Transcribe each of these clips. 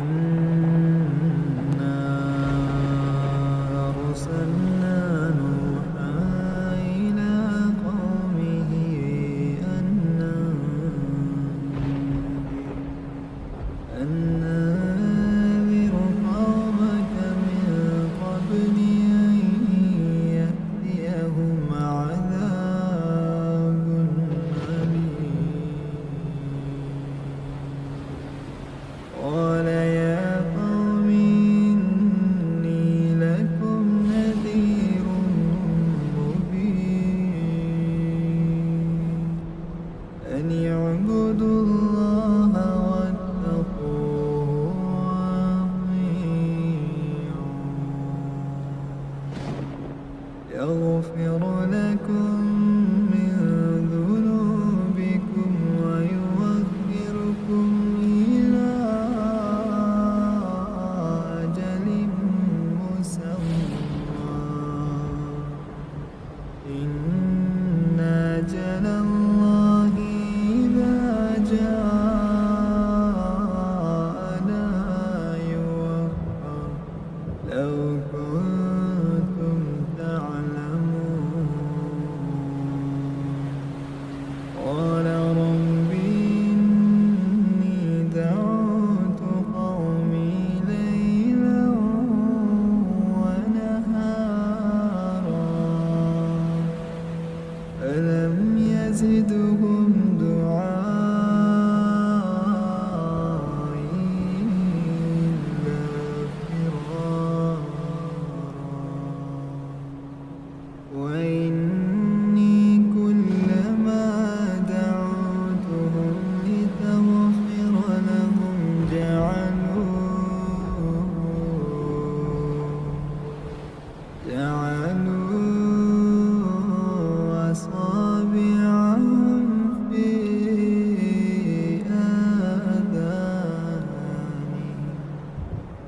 إنا أرسلنا نوحا إلى قومه أن أنذر قومك من قبل أن يأتيهم عذاب أليم. قال يا قوم إني لكم نذير مبين أن اعبدوا الله واتقوه وأطيعون يغفر لكم من ذنوبكم ويؤخركم إلى أجل مسمى إن أجل الله إذا جاء لا يؤخر لو كنتم تعلمون. قال رب إني دعوت قومي ليلا ونهارا فلم يزدهم دعائي إلا فرارا وإني كلما دعوتهم لتغفر لهم جعلوا أصابعهم في آذانهم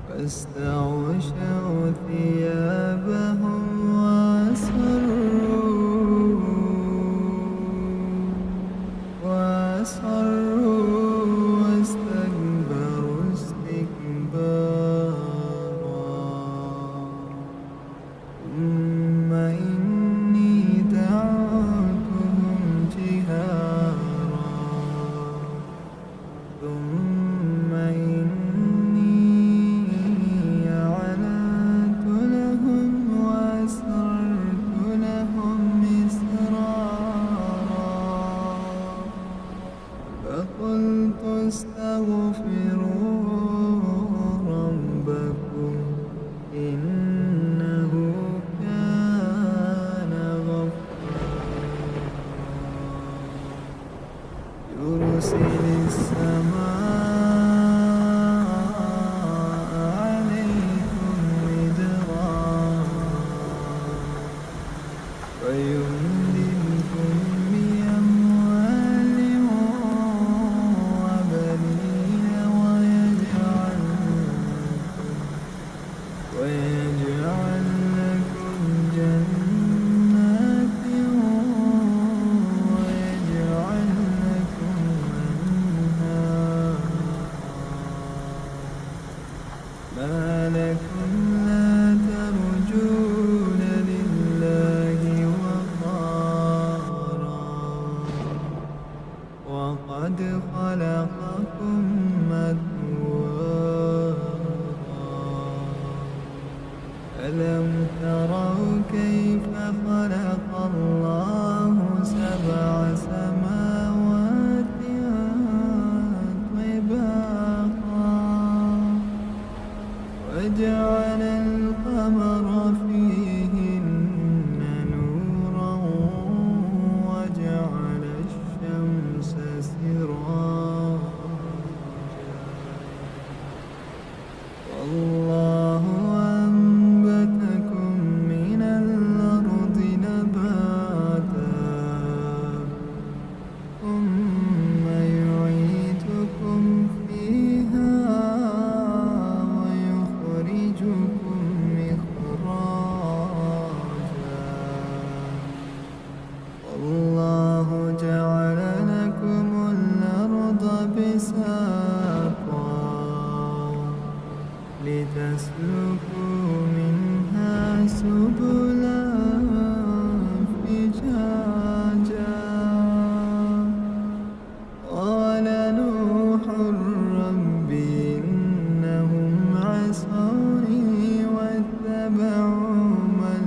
واستغشوا ثيابهم وأصروا واستكبروا استكبارا ثم إني دعوتهم جهارا ثم إني أعلنت فاسلكوا منها سبلا فجاجا قال نوح رب إنهم عصوني واتبعوا من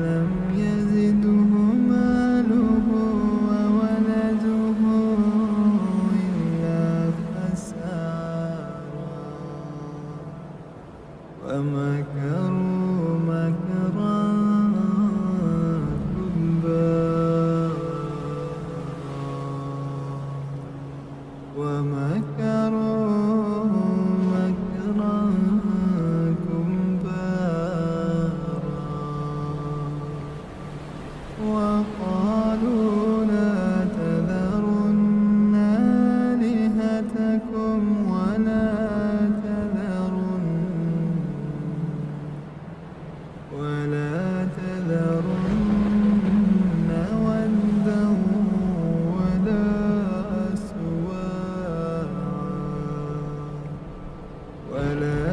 لم يزده ماله وولده إلا خسارا ومكروا مكرا كبارا ومكروا مكرا وقالوا لا تذرن آلهتكم ولا تذرن ودا ولا سواعا ولا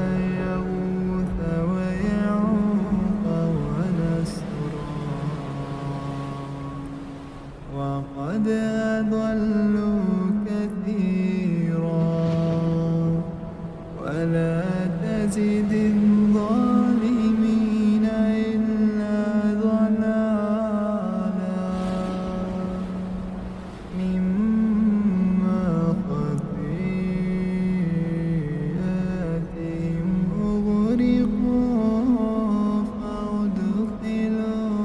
يغوث ويعوق ونسرا وقد أضلوا كثيرا ولا تزد الظالمين إلا ضلالا مما خطيئاتهم أغرقوا فأدخلوا